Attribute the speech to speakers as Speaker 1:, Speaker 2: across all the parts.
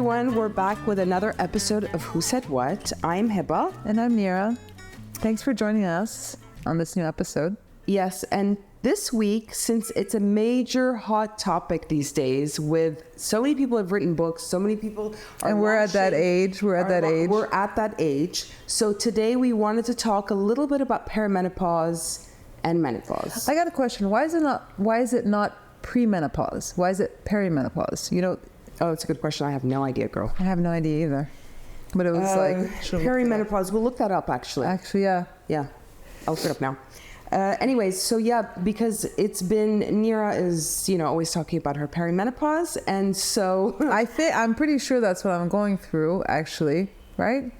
Speaker 1: everyone. We're back with another episode of Who Said What. I'm Hiba.
Speaker 2: And I'm Nira. Thanks for joining us on this new episode.
Speaker 1: Yes, and this week, since it's a major hot topic these days, with so many people have written books, so many people are
Speaker 2: And we're at that age. We're at that age. So today we wanted to talk a little bit about perimenopause and menopause. I got a question. Why is it not premenopause? Why is it perimenopause? You know,
Speaker 1: Oh, it's a good question. I have no idea, girl.
Speaker 2: I have no idea either. But it was
Speaker 1: perimenopause. We'll look that up, actually.
Speaker 2: Actually, yeah.
Speaker 1: Yeah, I'll look it up now. Anyways, so yeah, because it's been, Nira is, always talking about her perimenopause, and so...
Speaker 2: I'm pretty sure that's what I'm going through, actually, right?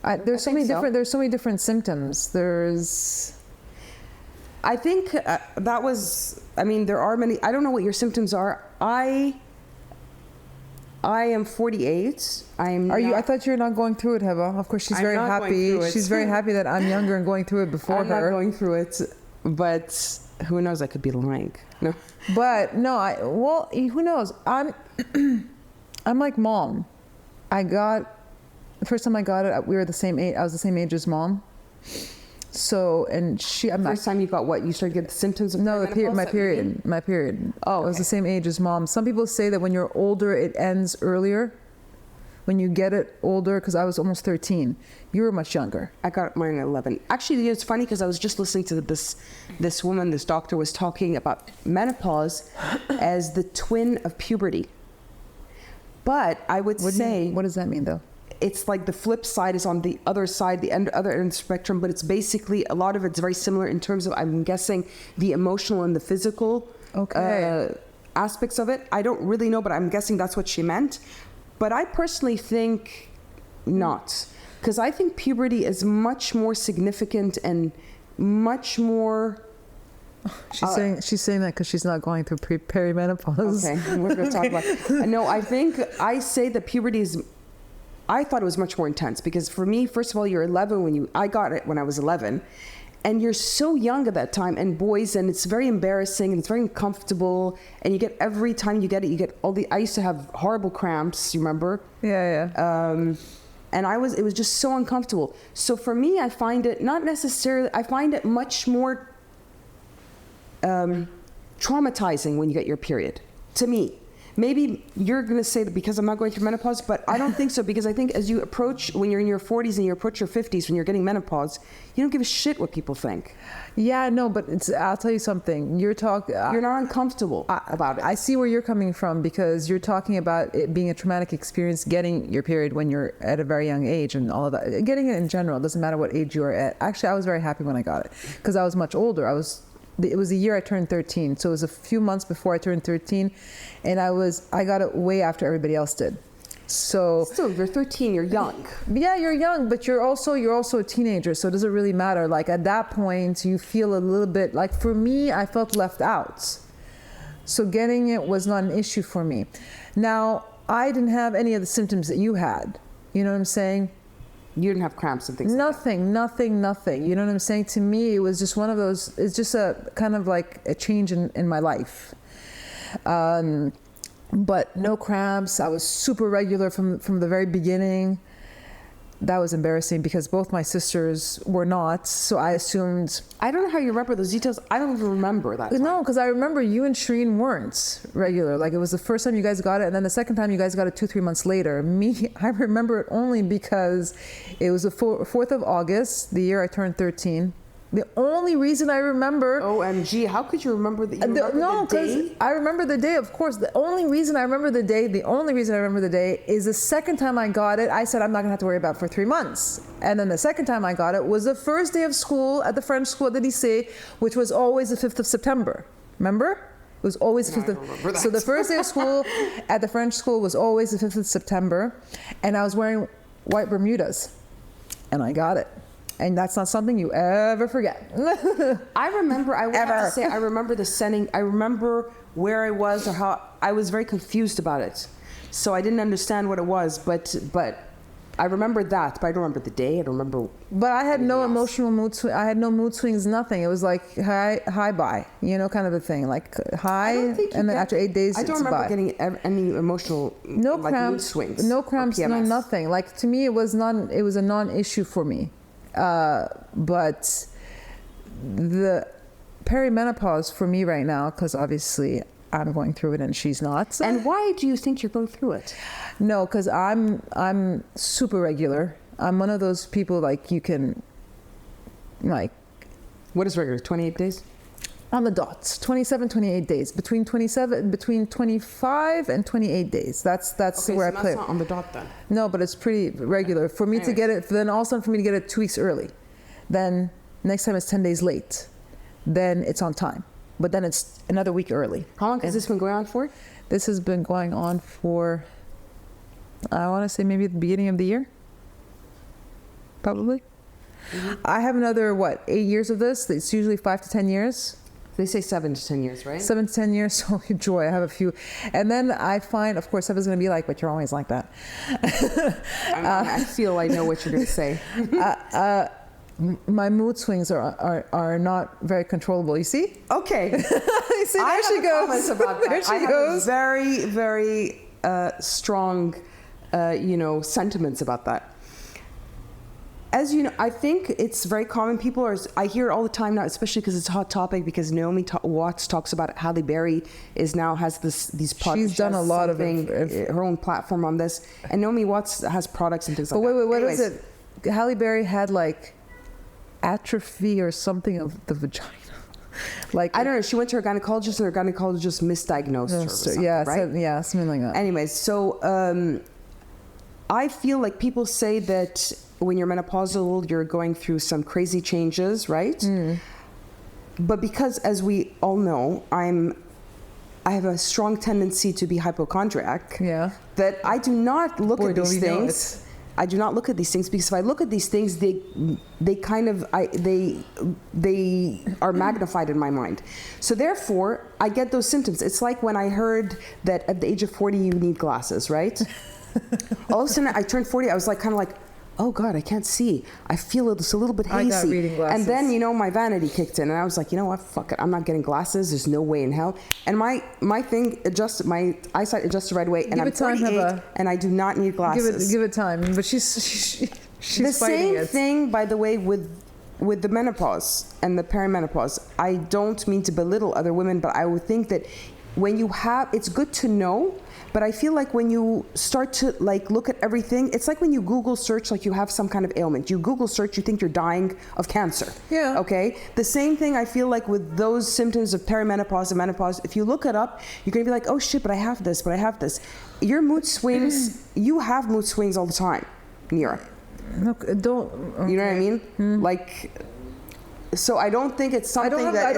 Speaker 2: There's so many different symptoms.
Speaker 1: I think there are many. I don't know what your symptoms are. I am 48.
Speaker 2: I thought you were not going through it, Heba. Of course, she's very happy. She's very happy that I'm younger and going through it before her.
Speaker 1: I'm not going through it, but who knows? I could be lying. No.
Speaker 2: But no, who knows? I'm like Mom. The first time I got it, we were the same age. I was the same age as Mom. So, and
Speaker 1: First time you got what? You started getting the symptoms of
Speaker 2: my period.
Speaker 1: Oh, okay.
Speaker 2: I was the same age as Mom. Some people say that when you're older, it ends earlier. When you get it older, because I was almost 13. You were much younger.
Speaker 1: I got mine at 11. Actually, it's funny because I was just listening to this woman, this doctor was talking about menopause as the twin of puberty. But I would say...
Speaker 2: What does that mean, though?
Speaker 1: It's like the flip side is on the other side, the other end of the spectrum, but it's basically, a lot of it's very similar in terms of, I'm guessing, the emotional and the physical aspects of it. I don't really know, but I'm guessing that's what she meant. But I personally think not. Because I think puberty is much more significant and much more...
Speaker 2: She's saying that because she's not going through perimenopause.
Speaker 1: Okay, we're going to talk about it. No, I say that puberty is... I thought it was much more intense because for me, first of all, you're 11 I got it when I was 11, and you're so young at that time, and it's very embarrassing and it's very uncomfortable, and every time you get it, I used to have horrible cramps, you remember?
Speaker 2: Yeah.
Speaker 1: And it was just so uncomfortable. So for me, I find it much more traumatizing when you get your period, to me. Maybe you're going to say that because I'm not going through menopause, but I don't think so, because I think as you approach, when you're in your 40s and you approach your 50s, when you're getting menopause, you don't give a shit what people think.
Speaker 2: Yeah, no, but I'll tell you something. You're
Speaker 1: not uncomfortable about it.
Speaker 2: I see where you're coming from, because you're talking about it being a traumatic experience, getting your period when you're at a very young age and all of that. Getting it in general, it doesn't matter what age you are at. Actually, I was very happy when I got it because I was much older. It was the year I turned 13, so it was a few months before I turned 13, and I got it way after everybody else did. So
Speaker 1: still, you're 13, you're young.
Speaker 2: Yeah, you're young, but you're also a teenager, so it doesn't really matter. Like at that point, you feel a little bit like, for me, I felt left out. So getting it was not an issue for me. Now, I didn't have any of the symptoms that you had. You know what I'm saying?
Speaker 1: You didn't have cramps and things
Speaker 2: nothing. You know what I'm saying? To me, it was just one of those, it's just a kind of like a change in my life. But no cramps. I was super regular from the very beginning. That was embarrassing because both my sisters were not, so I assumed...
Speaker 1: I don't know how you remember those details. I don't even remember that time.
Speaker 2: No, because I remember you and Shireen weren't regular. Like, it was the first time you guys got it, and then the second time you guys got it 2-3 months later. Me, I remember it only because it was the 4th of August, the year I turned 13. The only reason I remember...
Speaker 1: OMG, how could you remember the day?
Speaker 2: I remember the day, of course. The only reason I remember the day is the second time I got it, I said I'm not going to have to worry about it for 3 months. And then the second time I got it was the first day of school at the French school at the lycée, which was always the 5th of September. Remember? It was always the 5th of... So the first day of school at the French school was always the 5th of September. And I was wearing white Bermudas. And I got it. And that's not something you ever forget.
Speaker 1: I remember the setting. I remember where I was or how I was very confused about it. So I didn't understand what it was, but I remember that, but I don't remember the day. I don't remember.
Speaker 2: But I had no
Speaker 1: else.
Speaker 2: emotional mood swing. I had no mood swings, nothing. It was like high, bye, kind of a thing. Like high, and then after 8 days,
Speaker 1: I don't
Speaker 2: it's
Speaker 1: remember
Speaker 2: bye.
Speaker 1: getting any emotional
Speaker 2: No
Speaker 1: like
Speaker 2: cramps,
Speaker 1: mood swings.
Speaker 2: no
Speaker 1: or
Speaker 2: cramps, no
Speaker 1: PMS.
Speaker 2: nothing. Like to me, it was a non-issue for me. But the perimenopause for me right now, because obviously I'm going through it and she's not.
Speaker 1: And why do you think you're going through it?
Speaker 2: No, because I'm super regular. I'm one of those people like you can, like.
Speaker 1: What is regular? 28 days?
Speaker 2: On the dot, 27, 28 days. Between 25 and 28 days. That's
Speaker 1: Okay,
Speaker 2: where
Speaker 1: so
Speaker 2: I play.
Speaker 1: that's not on the dot then.
Speaker 2: No, but it's pretty regular. For me to get it, then all of a sudden for me to get it 2 weeks early. Then next time it's 10 days late. Then it's on time. But then it's another week early.
Speaker 1: How long has this been going on for?
Speaker 2: This has been going on for, I want to say maybe the beginning of the year. Probably. Mm-hmm. I have another, 8 years of this? It's usually 5 to 10 years.
Speaker 1: They say 7 to 10 years, right?
Speaker 2: 7 to 10 years, so joy, I have a few. And then I find, of course, Eva's going to be like, but you're always like that.
Speaker 1: I feel I know what you're going to say.
Speaker 2: My mood swings are not very controllable. You see?
Speaker 1: Okay.
Speaker 2: You see, there
Speaker 1: I
Speaker 2: she
Speaker 1: have
Speaker 2: goes.
Speaker 1: comments about that.
Speaker 2: There she
Speaker 1: I have
Speaker 2: goes.
Speaker 1: very, very strong, sentiments about that. As you know, I think it's very common. I hear it all the time now, especially because it's a hot topic. Because Naomi Watts talks about it. Halle Berry has these podcasts.
Speaker 2: She's done a lot of it.
Speaker 1: Her own platform on this, and Naomi Watts has products and things like that.
Speaker 2: But wait, what
Speaker 1: Anyways,
Speaker 2: is it? Halle Berry had like atrophy or something of the vagina. Like
Speaker 1: I don't know. She went to her gynecologist, and her gynecologist misdiagnosed her. Or something,
Speaker 2: yeah,
Speaker 1: right?
Speaker 2: Something like that.
Speaker 1: Anyways, so I feel like people say that when you're menopausal, you're going through some crazy changes, right? But because, as we all know, I have a strong tendency to be hypochondriac.
Speaker 2: Yeah.
Speaker 1: That I do not look at these
Speaker 2: don't we know
Speaker 1: things. I do not look at these things because if I look at these things, they are magnified in my mind. So therefore, I get those symptoms. It's like when I heard that at the age of 40 you need glasses, right? All of a sudden, I turned 40. I was like, kind of like, oh God, I can't see. I feel it's a little bit hazy.
Speaker 2: I got reading glasses.
Speaker 1: And then, my vanity kicked in, and I was like, you know what? Fuck it. I'm not getting glasses. There's no way in hell. And my eyesight adjusted right away. And
Speaker 2: Give
Speaker 1: I'm
Speaker 2: it time,
Speaker 1: 48,
Speaker 2: Heba.
Speaker 1: and I do not need glasses.
Speaker 2: Give it time. But she's
Speaker 1: The
Speaker 2: fighting
Speaker 1: same
Speaker 2: it.
Speaker 1: thing, by the way, with the menopause and the perimenopause. I don't mean to belittle other women, but I would think that it's good to know. But I feel like when you start to look at everything, it's like when you Google search, you have some kind of ailment. You Google search, you think you're dying of cancer.
Speaker 2: Yeah.
Speaker 1: Okay. The same thing I feel like with those symptoms of perimenopause and menopause. If you look it up, you're gonna be like, oh shit, but I have this. Your mood swings. You have mood swings all the time, Nira.
Speaker 2: Look, don't.
Speaker 1: You know what I mean? So I don't think it's something
Speaker 2: I don't have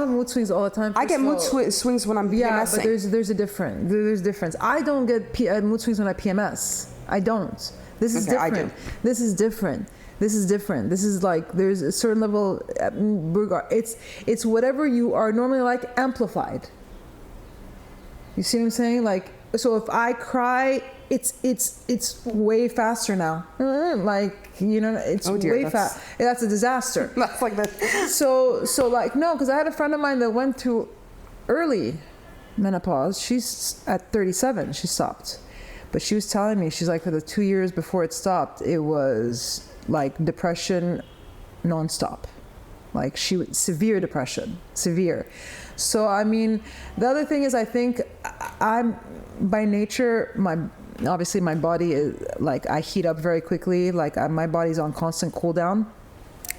Speaker 2: mood swings all the time.
Speaker 1: I get mood swings when I'm PMSing.
Speaker 2: Yeah, but there's a difference. There's a difference. I don't get mood swings when I PMS. I don't. This is different.
Speaker 1: I do.
Speaker 2: This is different. This is different. This is like there's a certain level. It's whatever you are normally like amplified. You see what I'm saying? So if I cry, it's way faster now. It's way fast. That's a disaster.
Speaker 1: That's like that.
Speaker 2: So no, because I had a friend of mine that went through early menopause. She's at 37. She stopped, but she was telling me she's like for the 2 years before it stopped, it was like depression, nonstop. Severe depression, severe. So I mean, the other thing is I think I'm by nature obviously my body is I heat up very quickly. My body's on constant cool down,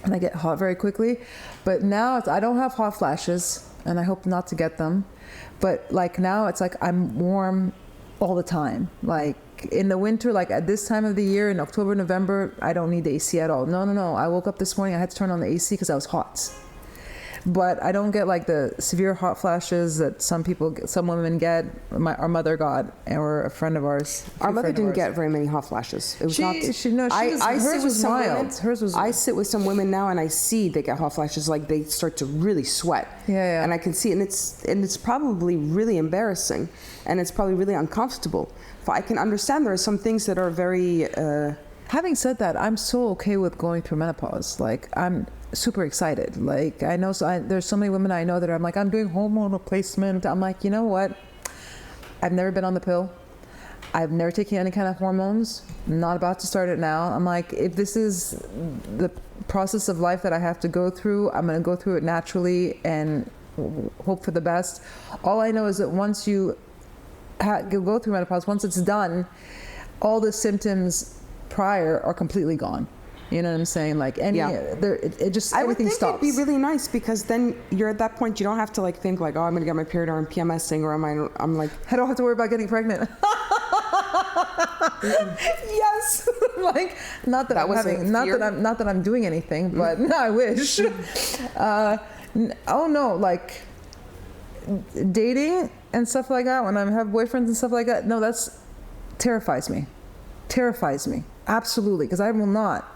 Speaker 2: and I get hot very quickly. But now I don't have hot flashes, and I hope not to get them. But now it's I'm warm all the time. In the winter, at this time of the year in October, November, I don't need the AC at all. No. I woke up this morning, I had to turn on the AC because I was hot. but I don't get like the severe hot flashes that some women get. Our mother got, or a friend of ours.
Speaker 1: Our mother didn't get very many hot flashes. It was
Speaker 2: hers was mild. Hers was.
Speaker 1: I sit with some women now, and I see they get hot flashes. Like they start to really sweat.
Speaker 2: Yeah.
Speaker 1: And I can see, and it's probably really embarrassing, and it's probably really uncomfortable. I can understand there are some things that are very.
Speaker 2: Having said that, I'm so okay with going through menopause. Like, I'm super excited. Like, I know there's so many women I know that I'm like, I'm doing hormone replacement. I'm like, you know what? I've never been on the pill. I've never taken any kind of hormones. I'm not about to start it now. I'm like, if this is the process of life that I have to go through, I'm going to go through it naturally and hope for the best. All I know is that once you go through menopause, once it's done, all the symptoms prior are completely gone. You know what I'm saying? Like it just
Speaker 1: I would
Speaker 2: everything
Speaker 1: think
Speaker 2: stops.
Speaker 1: It'd be really nice because then you're at that point. You don't have to like think like, oh, I'm gonna get my period or I'm PMSing or I'm like
Speaker 2: I don't have to worry about getting pregnant. Yes, like not that I'm doing anything, but no, I wish. Oh no, like dating and stuff like that. When I have boyfriends and stuff like that, no, that's terrifies me. Absolutely, because I will not.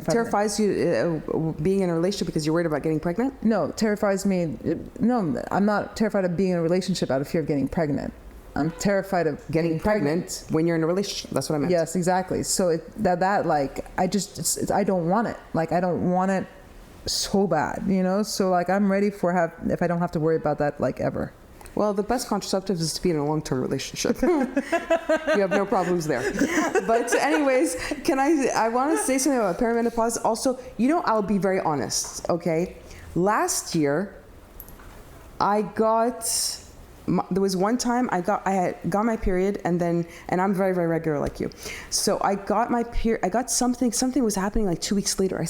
Speaker 1: Terrifies you being in a relationship because you're worried about getting pregnant?
Speaker 2: No, terrifies me. No, I'm not terrified of being in a relationship out of fear of getting pregnant. I'm terrified of
Speaker 1: getting pregnant when you're in a relationship. That's what I meant.
Speaker 2: Yes, exactly. So that like I don't want it. Like I don't want it so bad, you know. So like I'm ready for if I don't have to worry about that like ever.
Speaker 1: Well, the best contraceptive is to be in a long-term relationship. You have no problems there. But anyways, I want to say something about perimenopause. Also, you know, I'll be very honest, okay? Last year, there was one time I had got my period and I'm very, very regular like you. So I got my period, I got something was happening like 2 weeks later.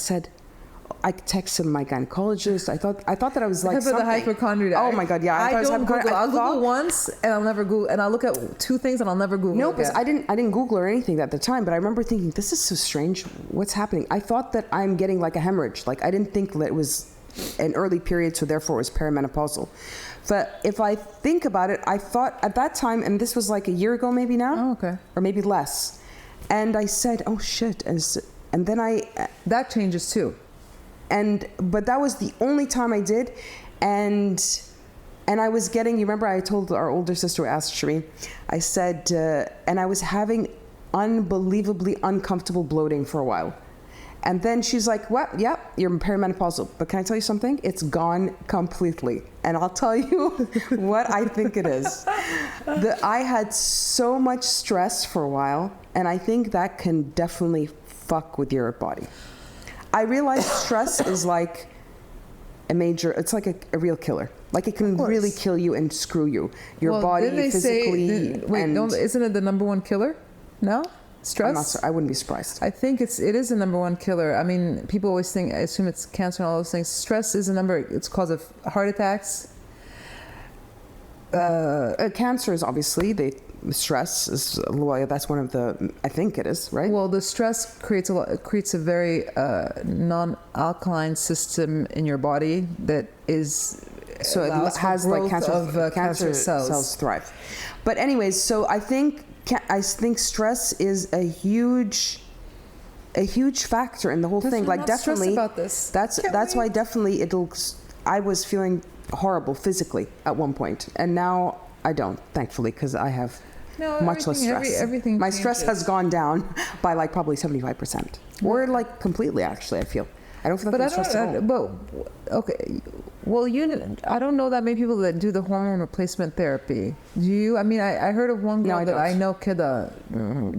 Speaker 1: I texted my gynecologist. I thought that I was like something.
Speaker 2: The hypochondriac.
Speaker 1: Oh my God, yeah.
Speaker 2: I'll Google once and I'll never Google, and I'll look at two things and I'll never Google.
Speaker 1: No, because I didn't Google or anything at the time, but I remember thinking, this is so strange. What's happening? I thought that I'm getting like a hemorrhage. Like I didn't think that it was an early period, so therefore it was perimenopausal. But if I think about it, I thought at that time, and this was like a year ago maybe now.
Speaker 2: Oh, okay.
Speaker 1: Or maybe less. And I said, oh shit. And then
Speaker 2: that changes too.
Speaker 1: But that was the only time I did, and I was getting. You remember I told our older sister, asked Shireen, I said, and I was having unbelievably uncomfortable bloating for a while, and then she's like, "What? Yeah, you're perimenopausal." But can I tell you something? It's gone completely, and I'll tell you what I think it is. I had so much stress for a while, and I think that can definitely fuck with your body. I realized stress is like it's like a real killer. Like it can really kill you and screw you. Your body physically.
Speaker 2: Isn't it the number one killer? No? Stress?
Speaker 1: I wouldn't be surprised.
Speaker 2: I think it is the number one killer. I mean, people always assume it's cancer and all those things. Stress is it's cause of heart attacks.
Speaker 1: Cancer is obviously stress is that's one of the, I think it is, right?
Speaker 2: Well, the stress creates a very non-alkaline system in your body that is
Speaker 1: so it has like cancer cells thrive. But anyways, so I think stress is a huge factor in the whole thing. Like definitely
Speaker 2: about this.
Speaker 1: That's why definitely I was feeling horrible physically at one point, and now I don't, thankfully, because I have much less stress.
Speaker 2: Everything
Speaker 1: my
Speaker 2: changes.
Speaker 1: Stress has gone down by like probably 75%, or like completely. Actually, I feel I don't feel like stressed at all.
Speaker 2: But okay, well, I don't know that many people that do the hormone replacement therapy. Do you? I mean, I heard of one girl that I know, Kida,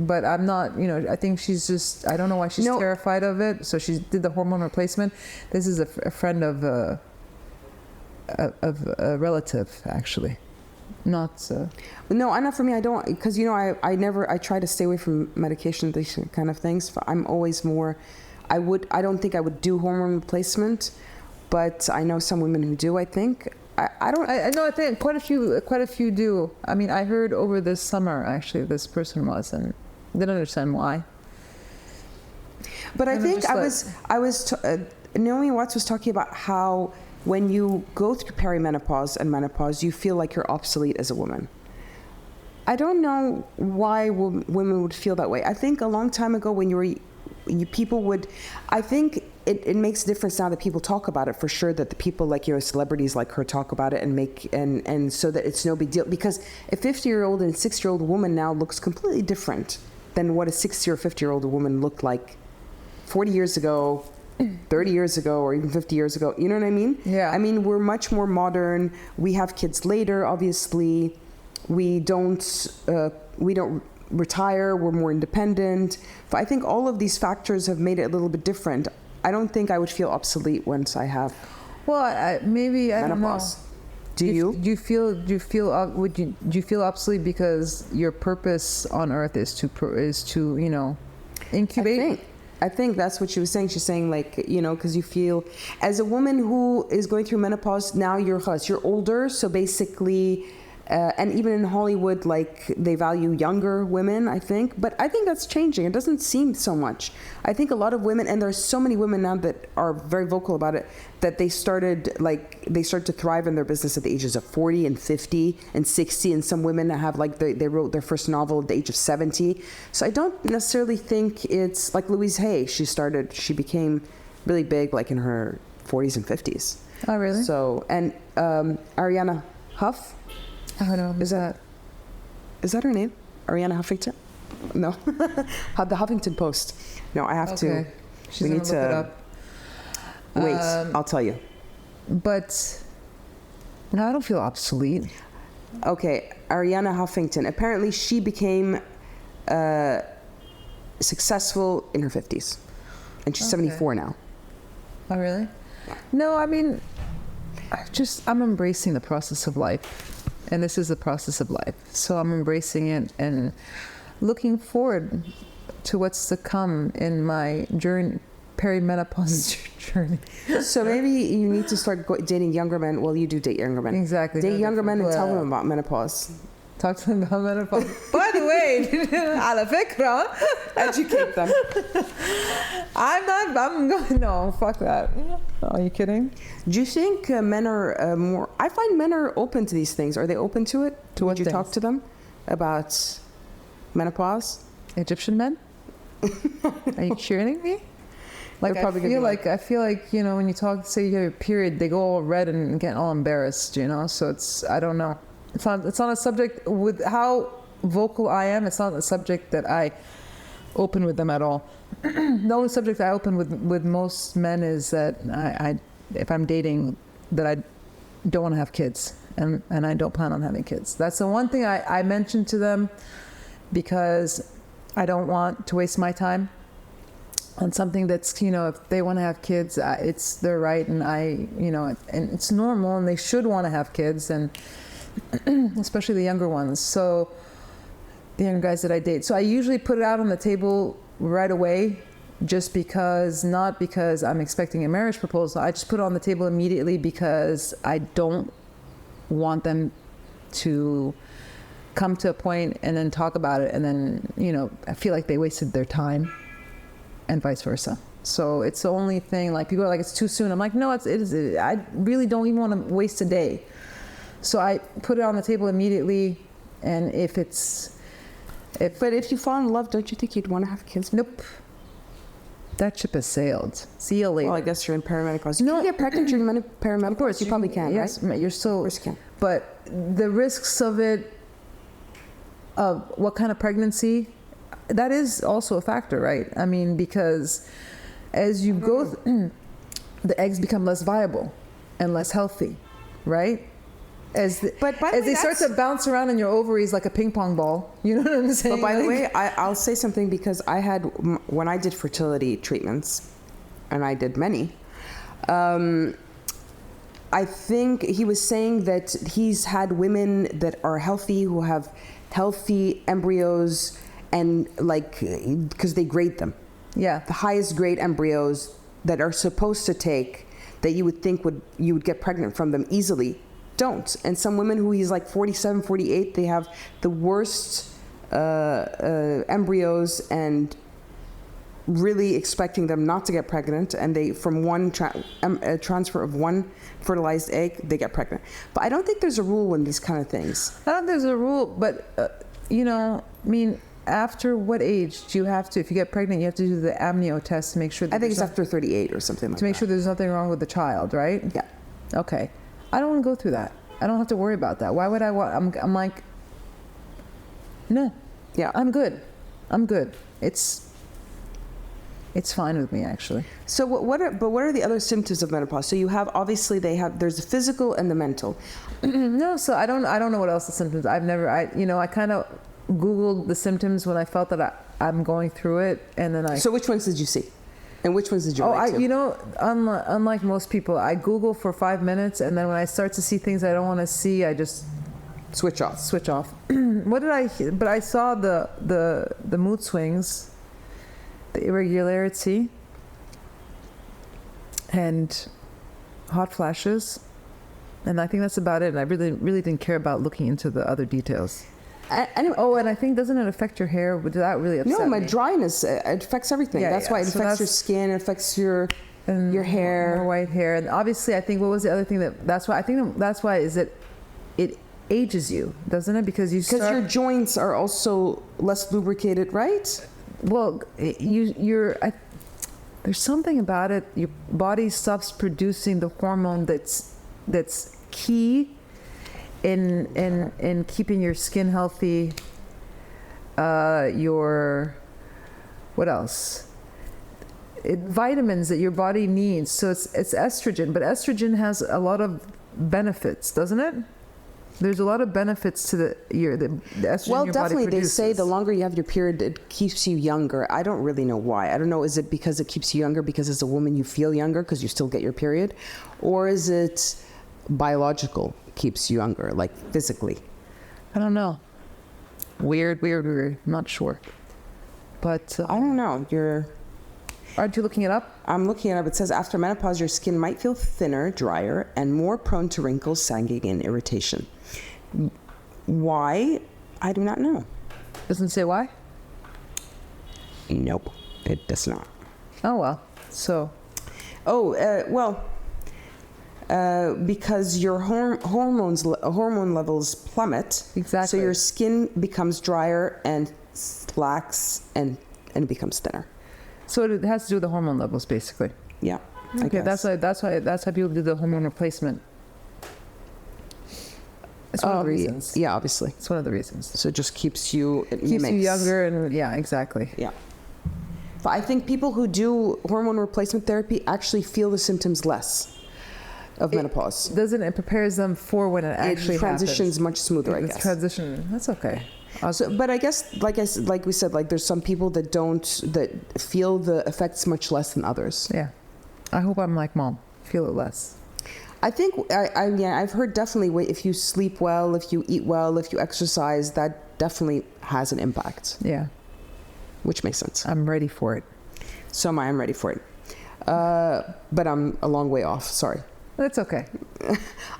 Speaker 2: but I'm not. You know, I think she's just. I don't know why she's terrified of it. So she did the hormone replacement. This is a friend of a relative, actually. Not
Speaker 1: not for me. I don't, because I try to stay away from medication, these kind of things. I'm always more. I don't think I would do hormone replacement, but I know some women who do. I think I don't.
Speaker 2: I know. I think quite a few do. I mean, I heard over this summer actually this person was, and didn't understand why.
Speaker 1: But I think Naomi Watts was talking about how when you go through perimenopause and menopause, you feel like you're obsolete as a woman. I don't know why women would feel that way. I think a long time ago when people would, I think it makes a difference now that people talk about it, for sure, that the people like, celebrities like her talk about it and so that it's no big deal. Because a 50-year-old and a 60-year-old woman now looks completely different than what a 60 or 50-year-old woman looked like 40 years ago, 30 years ago, or even 50 years ago. You know what I mean?
Speaker 2: Yeah.
Speaker 1: I mean, we're much more modern. We have kids later, obviously. We don't retire. We're more independent. But I think all of these factors have made it a little bit different. I don't think I would feel obsolete once I have
Speaker 2: maybe I
Speaker 1: menopause.
Speaker 2: don't know.
Speaker 1: Do you?
Speaker 2: Do you feel obsolete because your purpose on Earth is to incubate?
Speaker 1: I think that's what she was saying. She's saying, like, because you feel, as a woman who is going through menopause, now you're older, so basically, and even in Hollywood, like, they value younger women, I think. But I think that's changing. It doesn't seem so much. I think a lot of women, and there's so many women now that are very vocal about it, that they start to thrive in their business at the ages of 40 and 50 and 60, and some women have, like, they wrote their first novel at the age of 70. So I don't necessarily think it's like Louise Hay. She became really big, like, in her 40s and 50s.
Speaker 2: Oh, really?
Speaker 1: So, and Ariana Huff.
Speaker 2: I don't know. Is
Speaker 1: that her name? Ariana Huffington? No. The Huffington Post. No, I have to.
Speaker 2: We need to look it up.
Speaker 1: Wait, I'll tell you.
Speaker 2: But no, I don't feel obsolete.
Speaker 1: Okay, Ariana Huffington. Apparently, she became successful in her 50s, and she's 74 now.
Speaker 2: Oh, really? No, I mean, I'm embracing the process of life. And this is the process of life. So I'm embracing it and looking forward to what's to come in my perimenopause journey.
Speaker 1: So maybe you need to start dating younger men. Well, you do date younger men.
Speaker 2: Exactly.
Speaker 1: Date younger men and tell them about menopause.
Speaker 2: Talk to them about menopause. By the way, على فكرة,
Speaker 1: educate them.
Speaker 2: No, fuck that. Are you kidding?
Speaker 1: Do you think men are more, I find men are open to these things. Are they open to it? Would you talk to them about menopause?
Speaker 2: Egyptian men? Are you kidding me? Like, I feel like, when you say you have a period, they go all red and get all embarrassed, so I don't know. It's not a subject, with how vocal I am, it's not a subject that I open with them at all. The only subject I open with most men is that if I'm dating, that I don't want to have kids, and I don't plan on having kids. That's the one thing I mention to them, because I don't want to waste my time on something that's, if they want to have kids, it's their right, and and it's normal, and they should want to have kids, and especially the younger ones. So the younger guys that I date. So I usually put it out on the table right away, not because I'm expecting a marriage proposal. I just put it on the table immediately because I don't want them to come to a point and then talk about it, and then, I feel like they wasted their time, and vice versa. So it's the only thing, like, people are like, it's too soon. I'm like, no, it is. I really don't even want to waste a day. So I put it on the table immediately, and but if you fall in love, don't you think you'd want to have kids? Nope. That ship has sailed. See you later.
Speaker 1: Well, I guess you're in perimenopause. You can get pregnant during perimenopause. Of course, you probably can,
Speaker 2: yes,
Speaker 1: right?
Speaker 2: You're so.
Speaker 1: Of course you can.
Speaker 2: But the risks of it, of what kind of pregnancy, that is also a factor, right? I mean, because as you go, the eggs become less viable and less healthy, right? As they start to bounce around in your ovaries like a ping pong ball. You know what I'm saying?
Speaker 1: But by the way, I'll say something, because when I did fertility treatments, and I did many, I think he was saying that he's had women that are healthy, who have healthy embryos, and because they grade them.
Speaker 2: Yeah. The
Speaker 1: highest grade embryos that are supposed to take, that you would think you would get pregnant from them easily, don't. And some women who he's like 47, 48, they have the worst embryos, and really expecting them not to get pregnant, and they from one transfer of one fertilized egg, they get pregnant. But I don't think there's a rule in these kind of things.
Speaker 2: I don't think there's a rule, but you know, I mean, after what age do you have to, if you get pregnant, you have to do the amnio test to make sure that
Speaker 1: I think it's after 38 or something like that.
Speaker 2: to make sure there's nothing wrong with the child, right?
Speaker 1: Yeah.
Speaker 2: Okay. I don't want to go through that. I don't have to worry about that. Why would I want? I'm like, no.
Speaker 1: Yeah.
Speaker 2: I'm good. I'm good. It's fine with me, actually.
Speaker 1: So what are the other symptoms of menopause? So you have, obviously there's the physical and the mental.
Speaker 2: No, so I don't know what else the symptoms. I kind of Googled the symptoms when I felt that I'm going through it, and then
Speaker 1: So which ones did you see? And which ones did you relate to?
Speaker 2: Unlike most people, I Google for 5 minutes, and then when I start to see things I don't want to see, I just
Speaker 1: Switch off.
Speaker 2: What did I hear? But I saw the mood swings, the irregularity, and hot flashes, and I think that's about it. And I really didn't care about looking into the other details.
Speaker 1: Anyway,
Speaker 2: and I think, doesn't it affect your hair? Would that really upset me?
Speaker 1: No, my dryness, it affects everything. That's why it affects your skin, it affects your hair.
Speaker 2: More white hair. And obviously, I think, what was the other thing that's why is it ages you, doesn't it? Because
Speaker 1: your joints are also less lubricated, right?
Speaker 2: Well, there's something about it. Your body stops producing the hormone that's key in keeping your skin healthy. What else? Vitamins that your body needs. So it's estrogen, but estrogen has a lot of benefits, doesn't it? There's a lot of benefits to the estrogen.
Speaker 1: Well,
Speaker 2: your
Speaker 1: definitely,
Speaker 2: body
Speaker 1: they say
Speaker 2: produces.
Speaker 1: the longer you have your period, it keeps you younger. I don't really know why. I don't know, is it because it keeps you younger because as a woman you feel younger because you still get your period? Or is it biological, keeps you younger, like physically?
Speaker 2: I don't know. Weird. I'm not sure. But
Speaker 1: I don't know.
Speaker 2: Aren't you looking it up?
Speaker 1: I'm looking it up. It says after menopause, your skin might feel thinner, drier, and more prone to wrinkles, sagging, and irritation. Why? I do not know.
Speaker 2: Doesn't say why?
Speaker 1: Nope, it does not.
Speaker 2: Oh, well. So.
Speaker 1: Because your hormone levels plummet.
Speaker 2: Exactly.
Speaker 1: So your skin becomes drier and slacks and it becomes thinner.
Speaker 2: So it has to do with the hormone levels, basically.
Speaker 1: Yeah.
Speaker 2: Okay, that's why people do the hormone replacement. It's one of the reasons.
Speaker 1: Yeah, obviously.
Speaker 2: It's one of the reasons.
Speaker 1: So it just keeps you
Speaker 2: Younger, and yeah, exactly.
Speaker 1: Yeah. But I think people who do hormone replacement therapy actually feel the symptoms less of menopause.
Speaker 2: It prepares them for when it actually
Speaker 1: transitions much smoother, I
Speaker 2: It's
Speaker 1: guess.
Speaker 2: transition. That's okay.
Speaker 1: But I guess, like we said, like there's some people that feel the effects much less than others.
Speaker 2: Yeah. I hope I'm like Mom. Feel it less.
Speaker 1: I think I've heard definitely if you sleep well, if you eat well, if you exercise, that definitely has an impact.
Speaker 2: Yeah.
Speaker 1: Which makes sense.
Speaker 2: I'm ready for it.
Speaker 1: So I'm ready for it. But I'm a long way off. Sorry.
Speaker 2: That's okay.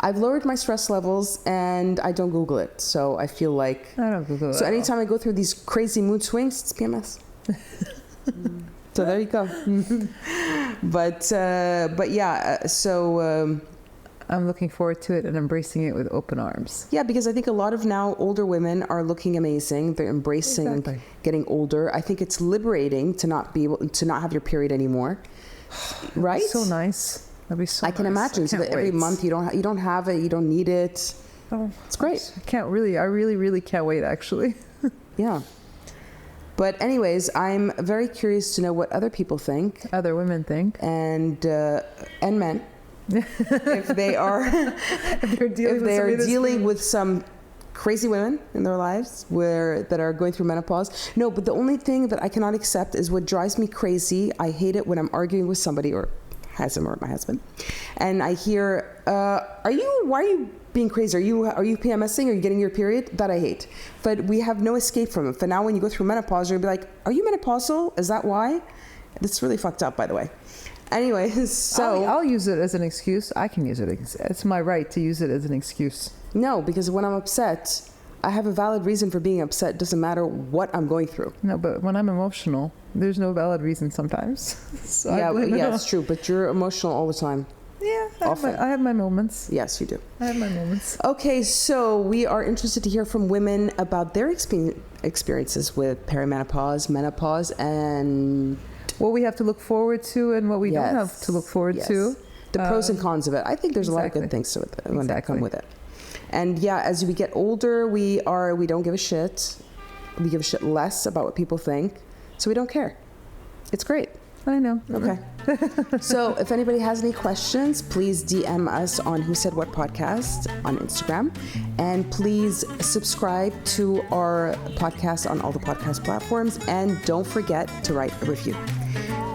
Speaker 1: I've lowered my stress levels and I don't Google it. So I feel like...
Speaker 2: I don't Google it.
Speaker 1: So anytime I go through these crazy mood swings, it's PMS. So there you go. But yeah, so...
Speaker 2: I'm looking forward to it and embracing it with open arms.
Speaker 1: Yeah, because I think a lot of now older women are looking amazing. They're embracing getting older. I think it's liberating to not have your period anymore. Right?
Speaker 2: So nice. That'd be so
Speaker 1: I can
Speaker 2: nice.
Speaker 1: imagine. So that every month you don't have it, you don't need it.
Speaker 2: Oh,
Speaker 1: it's great.
Speaker 2: I really can't wait, actually.
Speaker 1: Yeah. But anyways, I'm very curious to know what other people think.
Speaker 2: Other women think.
Speaker 1: And men. If they are dealing with some crazy women in their lives that are going through menopause. No, but the only thing that I cannot accept is what drives me crazy. I hate it when I'm arguing with somebody or my husband, and I hear, why are you being crazy? Are you PMSing? Are you getting your period? That I hate. But we have no escape from it. For now, when you go through menopause, you're gonna be like, are you menopausal? Is that why? That's really fucked up, by the way. Anyways, so...
Speaker 2: I'll use it as an excuse. I can use it. It's my right to use it as an excuse.
Speaker 1: No, because when I'm upset, I have a valid reason for being upset. It doesn't matter what I'm going through.
Speaker 2: No, but when I'm emotional, there's no valid reason sometimes. So I
Speaker 1: Yeah,
Speaker 2: blame it on-
Speaker 1: it's true. But you're emotional all the time.
Speaker 2: Yeah,
Speaker 1: Often.
Speaker 2: I have my moments.
Speaker 1: Yes, you do.
Speaker 2: I have my moments.
Speaker 1: Okay, so we are interested to hear from women about their experiences with perimenopause, menopause, and
Speaker 2: What we have to look forward to and what we don't have to look forward to.
Speaker 1: the pros and cons of it. I think there's a lot of good
Speaker 2: exactly.
Speaker 1: things to it when that come
Speaker 2: Exactly.
Speaker 1: with it. And yeah, as we get older, we don't give a shit. We give a shit less about what people think, so we don't care. It's great.
Speaker 2: I know.
Speaker 1: Okay. So if anybody has any questions, please DM us on Who Said What podcast on Instagram. And please subscribe to our podcast on all the podcast platforms. And don't forget to write a review.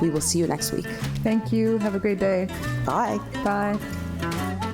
Speaker 1: We will see you next week.
Speaker 2: Thank you. Have a great day.
Speaker 1: Bye.
Speaker 2: Bye.